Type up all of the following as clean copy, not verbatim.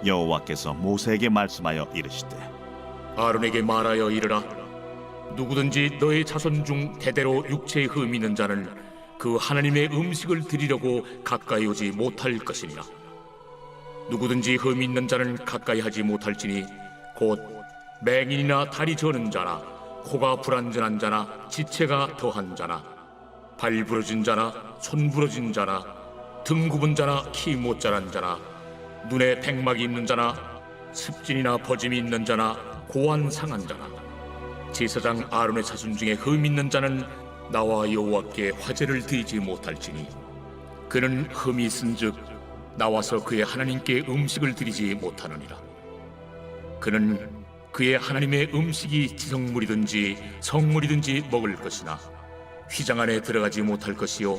여호와께서 모세에게 말씀하여 이르시되 아론에게 말하여 이르라. 누구든지 너의 자손 중 대대로 육체에 흠 있는 자는 그 하나님의 음식을 드리려고 가까이 오지 못할 것이니라. 누구든지 흠 있는 자는 가까이 하지 못할지니 곧 맹인이나 다리 저는 자나 코가 불완전한 자나 지체가 더한 자나 발 부러진 자나 손 부러진 자나 등 굽은 자나 키 못 자란 자나 눈에 백막이 있는 자나 습진이나 버짐이 있는 자나 고안 상한 자나 제사장 아론의 자손 중에 흠 있는 자는 나와 여호와께 화제를 드리지 못할지니 그는 흠이 있은즉 나와서 그의 하나님께 음식을 드리지 못하느니라. 그는 그의 하나님의 음식이 지성물이든지 성물이든지 먹을 것이나 휘장 안에 들어가지 못할 것이요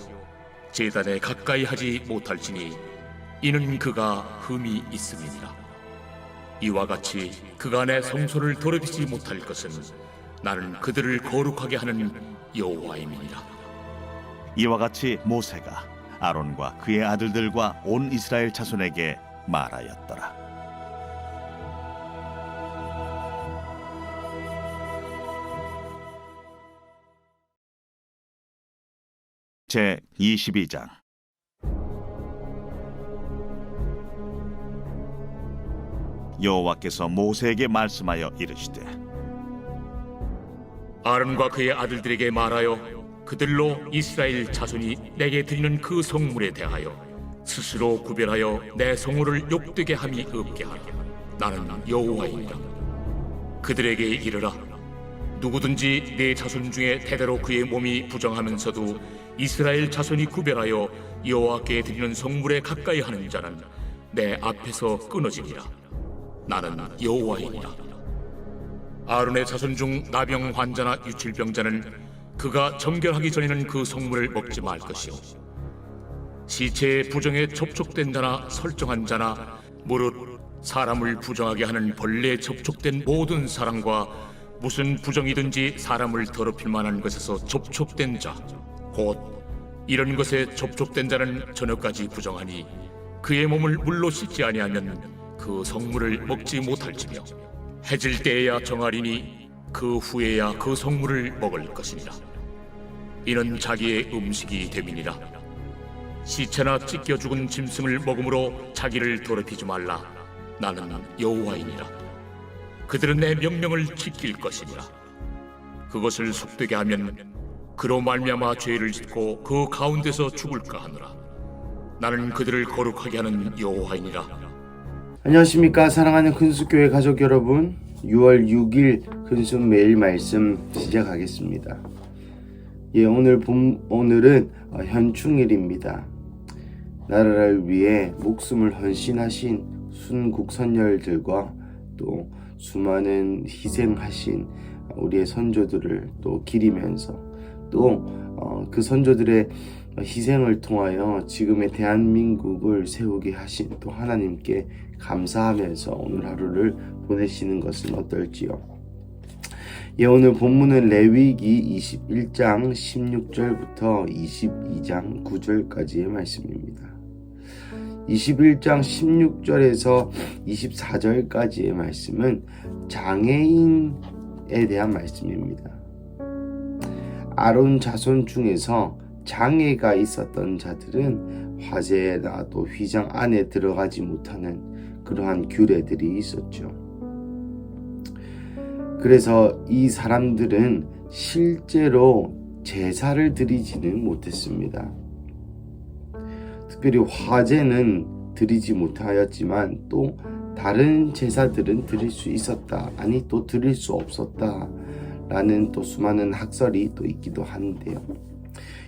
제단에 가까이 하지 못할지니 이는 그가 흠이 있음이니라. 이와 같이 그가 내 성소를 더럽히지 못할 것은 나는 그들을 거룩하게 하는 여호와임이니라. 이와 같이 모세가 아론과 그의 아들들과 온 이스라엘 자손에게 말하였더라. 제 22장. 여호와께서 모세에게 말씀하여 이르시되 아론과 그의 아들들에게 말하여 그들로 이스라엘 자손이 내게 드리는 그 성물에 대하여 스스로 구별하여 내 성물을 욕되게 함이 없게 하라. 나는 여호와이니라. 그들에게 이르라. 누구든지 내 자손 중에 대대로 그의 몸이 부정하면서도 이스라엘 자손이 구별하여 여호와께 드리는 성물에 가까이 하는 자는 내 앞에서 끊어지리라. 나는 여호와이니라. 아론의 자손 중 나병 환자나 유칠병자는 그가 정결하기 전에는 그 성물을 먹지 말 것이요 시체의 부정에 접촉된 자나 설정한 자나 무릇 사람을 부정하게 하는 벌레에 접촉된 모든 사람과 무슨 부정이든지 사람을 더럽힐 만한 것에서 접촉된 자 곧 이런 것에 접촉된 자는 저녁까지 부정하니 그의 몸을 물로 씻지 아니하면 그 성물을 먹지 못할지며 해질 때에야 정하리니 그 후에야 그 성물을 먹을 것이니라. 이는 자기의 음식이 됨이니라. 시체나 찢겨 죽은 짐승을 먹음으로 자기를 더럽히지 말라. 나는 여호와이니라. 그들은 내 명령을 지킬 것이니라. 그것을 속되게 하면 그로 말미암아 죄를 짓고 그 가운데서 죽을까 하노라. 나는 그들을 거룩하게 하는 여호와이니라. 안녕하십니까 사랑하는 근수교회 가족 여러분, 6월 6일 근수 매일 말씀 시작하겠습니다. 오늘은 현충일입니다. 나라를 위해 목숨을 헌신하신 순국선열들과 또 수많은 희생하신 우리의 선조들을 또 기리면서 또 그 선조들의 희생을 통하여 지금의 대한민국을 세우게 하신 또 하나님께 감사하면서 오늘 하루를 보내시는 것은 어떨지요? 오늘 본문은 레위기 21장 16절부터 22장 9절까지의 말씀입니다. 21장 16절에서 24절까지의 말씀은 장애인에 대한 말씀입니다. 아론 자손 중에서 장애가 있었던 자들은 화제나 또 휘장 안에 들어가지 못하는 그러한 규례들이 있었죠. 그래서 이 사람들은 실제로 제사를 드리지는 못했습니다. 특별히 화제는 드리지 못하였지만 또 다른 제사들은 드릴 수 있었다, 아니 또 드릴 수 없었다 라는 또 수많은 학설이 또 있기도 하는데요.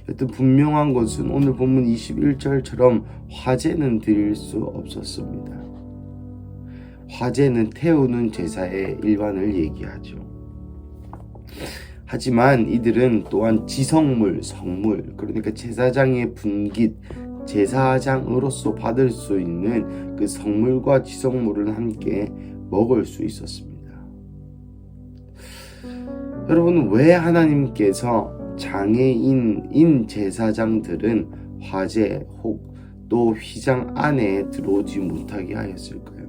여튼 분명한 것은 오늘 본문 21절처럼 화제는 드릴 수 없었습니다. 화제는 태우는 제사의 일반을 얘기하죠. 하지만 이들은 또한 지성물, 성물, 그러니까 제사장의 분깃, 제사장으로서 받을 수 있는 그 성물과 지성물을 함께 먹을 수 있었습니다. 여러분, 왜 하나님께서 장애인인 제사장들은 화제 혹 또 휘장 안에 들어오지 못하게 하였을까요?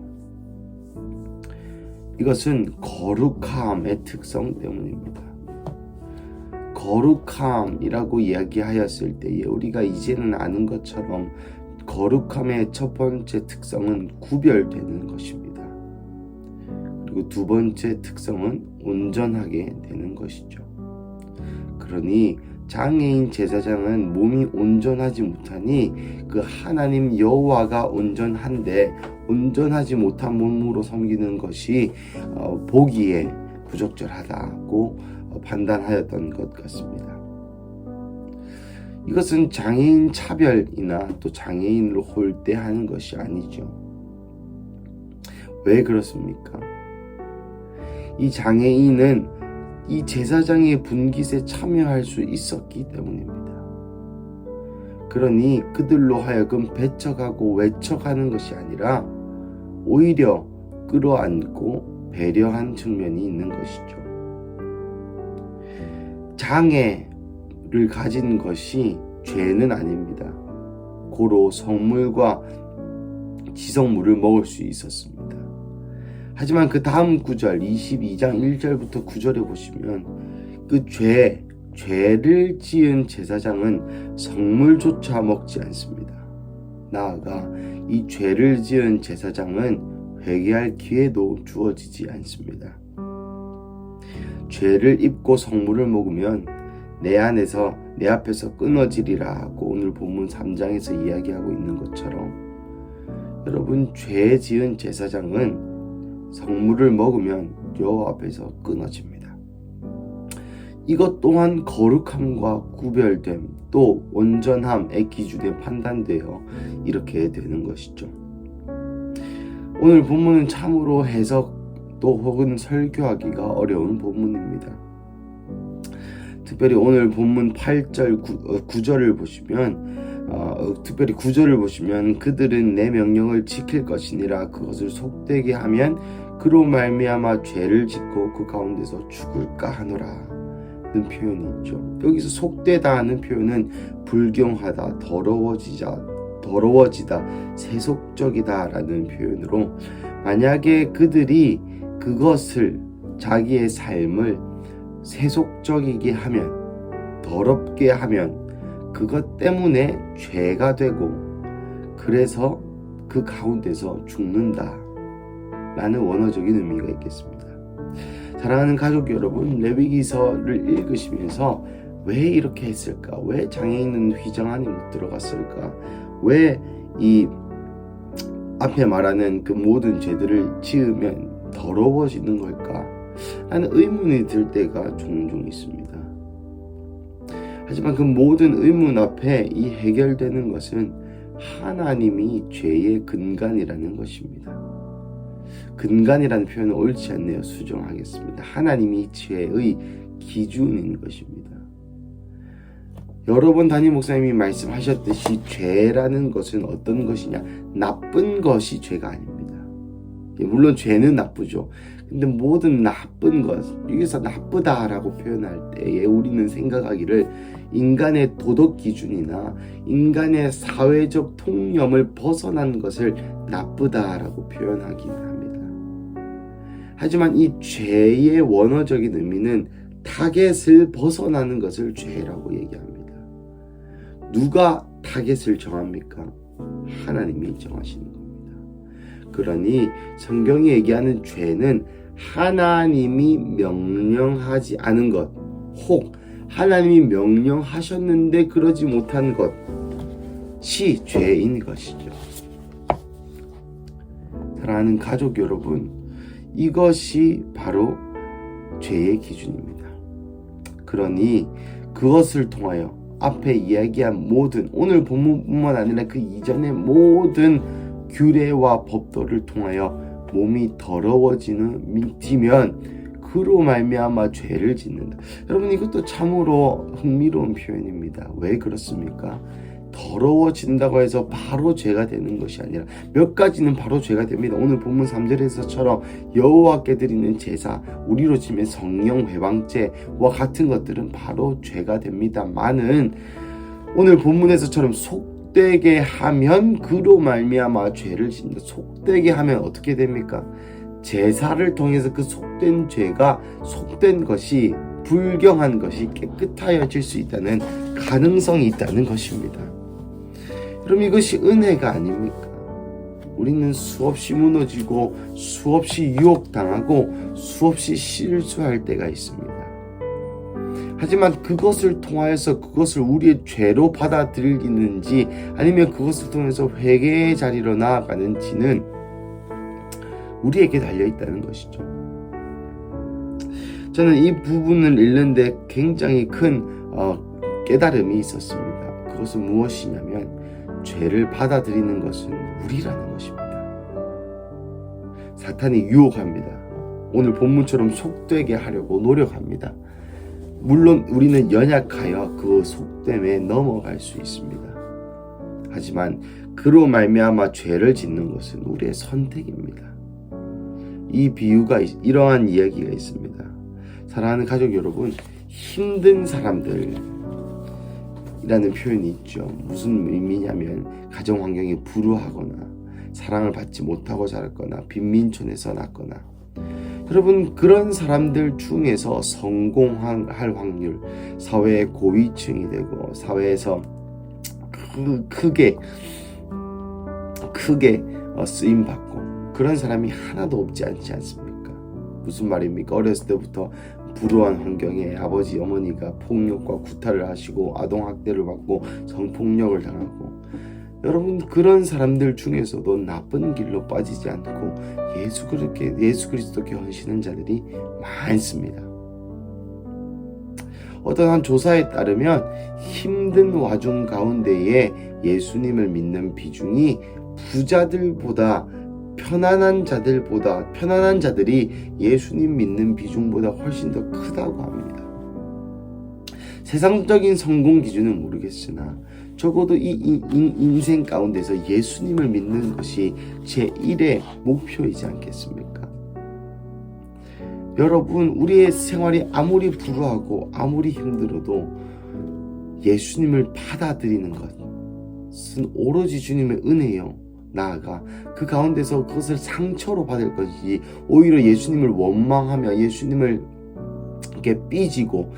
이것은 거룩함의 특성 때문입니다. 거룩함이라고 이야기하였을 때에 우리가 이제는 아는 것처럼 거룩함의 첫 번째 특성은 구별되는 것입니다. 그리고 두 번째 특성은 온전하게 되는 것이죠. 그러니 장애인 제사장은 몸이 온전하지 못하니 그 하나님 여호와가 온전한데 온전하지 못한 몸으로 섬기는 것이 보기에 부적절하다고 판단하였던 것 같습니다. 이것은 장애인 차별이나 또 장애인을 홀대하는 것이 아니죠. 왜 그렇습니까? 이 장애인은 이 제사장의 분깃에 참여할 수 있었기 때문입니다. 그러니 그들로 하여금 배척하고 외척하는 것이 아니라 오히려 끌어안고 배려한 측면이 있는 것이죠. 장애를 가진 것이 죄는 아닙니다. 고로 성물과 지성물을 먹을 수 있었습니다. 하지만 그 다음 구절 22장 1절부터 9절에 보시면 그 죄를 지은 제사장은 성물조차 먹지 않습니다. 나아가 이 죄를 지은 제사장은 회개할 기회도 주어지지 않습니다. 죄를 입고 성물을 먹으면 내 앞에서 끊어지리라 하고 오늘 본문 3장에서 이야기하고 있는 것처럼 여러분 죄 지은 제사장은 성물을 먹으면 여호와 앞에서 끊어집니다. 이것 또한 거룩함과 구별됨 또 온전함의 기준에 판단되어 이렇게 되는 것이죠. 오늘 본문은 참으로 해석 또 혹은 설교하기가 어려운 본문입니다. 특별히 오늘 본문 8절 9절을 보시면 특별히 9절을 보시면 그들은 내 명령을 지킬 것이니라 그것을 속되게 하면 그로 말미암아 죄를 짓고 그 가운데서 죽을까 하노라 는 표현이 있죠. 여기서 속되다 하는 표현은 불경하다, 더러워지다, 세속적이다 라는 표현으로 만약에 그들이 그것을 자기의 삶을 세속적이게 하면 더럽게 하면 그것 때문에 죄가 되고 그래서 그 가운데서 죽는다 라는 원어적인 의미가 있겠습니다. 사랑하는 가족 여러분, 레위기서를 읽으시면서 왜 이렇게 했을까? 왜 장애인은 휘장 안에 못 들어갔을까? 왜 이 앞에 말하는 그 모든 죄들을 지으면 더러워지는 걸까? 하는 의문이 들 때가 종종 있습니다. 하지만 그 모든 의문 앞에 이 해결되는 것은 하나님이 죄의 근간이라는 것입니다. 근간이라는 표현은 옳지 않네요. 수정하겠습니다. 하나님이 죄의 기준인 것입니다. 여러 번 담임 목사님이 말씀하셨듯이 죄라는 것은 어떤 것이냐? 나쁜 것이 죄가 아닙니다. 물론 죄는 나쁘죠. 근데 모든 나쁜 것, 여기서 나쁘다라고 표현할 때에 우리는 생각하기를 인간의 도덕 기준이나 인간의 사회적 통념을 벗어난 것을 나쁘다라고 표현하긴 합니다. 하지만 이 죄의 원어적인 의미는 타겟을 벗어나는 것을 죄라고 얘기합니다. 누가 타겟을 정합니까? 하나님이 정하시는 겁니다. 그러니 성경이 얘기하는 죄는 하나님이 명령하지 않은 것, 혹 하나님이 명령하셨는데 그러지 못한 것이 죄인 것이죠. 사랑하는 가족 여러분, 이것이 바로 죄의 기준입니다. 그러니 그것을 통하여 앞에 이야기한 모든, 오늘 본문뿐만 아니라 그 이전의 모든 규례와 법도를 통하여 몸이 더러워지면 그로 말미암아 죄를 짓는다. 여러분, 이것도 참으로 흥미로운 표현입니다. 왜 그렇습니까? 더러워진다고 해서 바로 죄가 되는 것이 아니라 몇 가지는 바로 죄가 됩니다. 오늘 본문 3절에서처럼 여호와께 드리는 제사, 우리로 치면 성령 회방제와 같은 것들은 바로 죄가 됩니다만은 오늘 본문에서처럼 속되게 하면 그로 말미암아 죄를 짓는다. 속되게 하면 어떻게 됩니까? 제사를 통해서 그 속된 죄가 속된 것이 불경한 것이 깨끗하여질 수 있다는 가능성이 있다는 것입니다. 그럼 이것이 은혜가 아닙니까? 우리는 수없이 무너지고 수없이 유혹당하고 수없이 실수할 때가 있습니다. 하지만 그것을 통하여서 그것을 우리의 죄로 받아들이는지 아니면 그것을 통해서 회개의 자리로 나아가는지는 우리에게 달려있다는 것이죠. 저는 이 부분을 읽는데 굉장히 큰 깨달음이 있었습니다. 그것은 무엇이냐면 죄를 받아들이는 것은 우리라는 것입니다. 사탄이 유혹합니다. 오늘 본문처럼 속되게 하려고 노력합니다. 물론 우리는 연약하여 그 속됨에 넘어갈 수 있습니다. 하지만 그로 말미암아 죄를 짓는 것은 우리의 선택입니다. 이 비유가 이러한 이야기가 있습니다. 사랑하는 가족 여러분, 힘든 사람들이라는 표현이 있죠. 무슨 의미냐면 가정 환경이 불우하거나 사랑을 받지 못하고 자랐거나 빈민촌에서 났거나, 여러분 그런 사람들 중에서 성공할 확률, 사회의 고위층이 되고 사회에서 크게 쓰임받고 그런 사람이 하나도 없지 않지 않습니까? 무슨 말입니까? 어렸을 때부터 불우한 환경에 아버지 어머니가 폭력과 구타를 하시고 아동학대를 받고 성폭력을 당하고, 여러분 그런 사람들 중에서도 나쁜 길로 빠지지 않고 예수 그리스도께 헌신한 자들이 많습니다. 어떤 한 조사에 따르면 힘든 와중 가운데에 예수님을 믿는 비중이 부자들보다 편안한 자들이 예수님 믿는 비중보다 훨씬 더 크다고 합니다. 세상적인 성공 기준은 모르겠으나 적어도 이 인생 가운데서 예수님을 믿는 것이 제1의 목표이지 않겠습니까? 여러분, 우리의 생활이 아무리 불우하고 아무리 힘들어도 예수님을 받아들이는 것은 오로지 주님의 은혜요. 나아가 그 가운데서 그것을 상처로 받을 것이지, 오히려 예수님을 원망하며 예수님을 이렇게 삐지고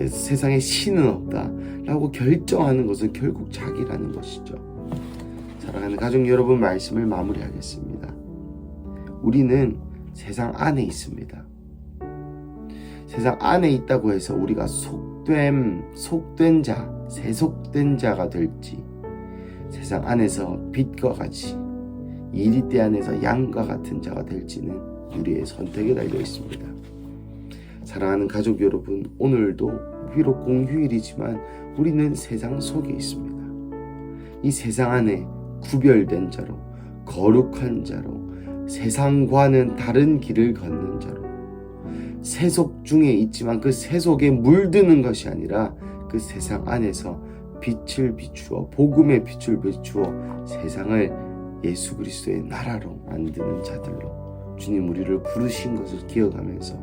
세상에 신은 없다 라고 결정하는 것은 결국 자기라는 것이죠. 사랑하는 가족 여러분, 말씀을 마무리하겠습니다. 우리는 세상 안에 있습니다. 세상 안에 있다고 해서 우리가 속된 자, 세속된 자가 될지, 세상 안에서 빛과 같이 이리떼 안에서 양과 같은 자가 될지는 우리의 선택에 달려 있습니다. 사랑하는 가족 여러분, 오늘도 비록 공휴일이지만 우리는 세상 속에 있습니다. 이 세상 안에 구별된 자로, 거룩한 자로, 세상과는 다른 길을 걷는 자로, 세속 중에 있지만 그 세속에 물드는 것이 아니라 그 세상 안에서 빛을 비추어, 복음의 빛을 비추어 세상을 예수 그리스도의 나라로 만드는 자들로 주님 우리를 부르신 것을 기억하면서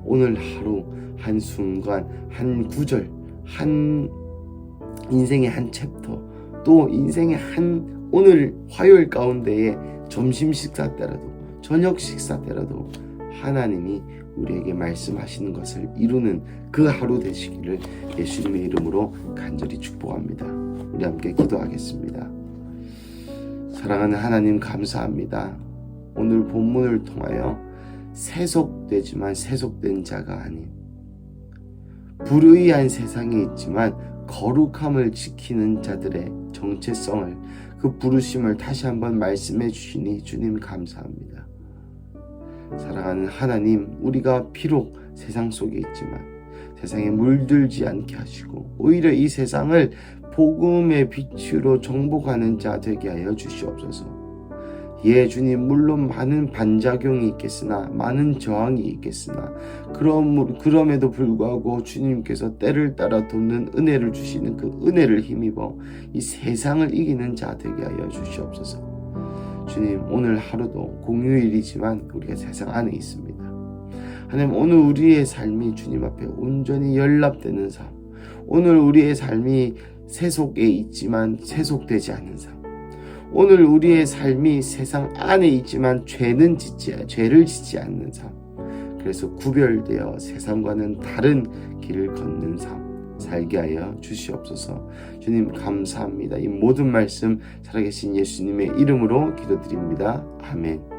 오늘 하루 한 순간, 한 구절, 한 인생의 한 챕터, 또 인생의 한 오늘 화요일 가운데에 점심 식사 때라도 저녁 식사 때라도 하나님이 우리에게 말씀하시는 것을 이루는 그 하루 되시기를 예수님의 이름으로 간절히 축복합니다. 우리 함께 기도하겠습니다. 사랑하는 하나님, 감사합니다. 오늘 본문을 통하여 세속되지만 세속된 자가 아닌, 불의한 세상에 있지만 거룩함을 지키는 자들의 정체성을, 그 부르심을 다시 한번 말씀해 주시니 주님 감사합니다. 사랑하는 하나님, 우리가 비록 세상 속에 있지만 세상에 물들지 않게 하시고 오히려 이 세상을 복음의 빛으로 정복하는 자 되게 하여 주시옵소서. 예, 주님, 물론 많은 반작용이 있겠으나, 많은 저항이 있겠으나, 그럼에도 불구하고 주님께서 때를 따라 돕는 은혜를 주시는 그 은혜를 힘입어 이 세상을 이기는 자 되게 하여 주시옵소서. 주님, 오늘 하루도 공휴일이지만 우리가 세상 안에 있습니다. 하나님, 오늘 우리의 삶이 주님 앞에 온전히 연락되는 삶, 오늘 우리의 삶이 세속에 있지만 세속되지 않는 삶, 오늘 우리의 삶이 세상 안에 있지만 죄를 짓지 않는 삶, 그래서 구별되어 세상과는 다른 길을 걷는 삶 살게 하여 주시옵소서. 주님 감사합니다. 이 모든 말씀 살아계신 예수님의 이름으로 기도드립니다. 아멘.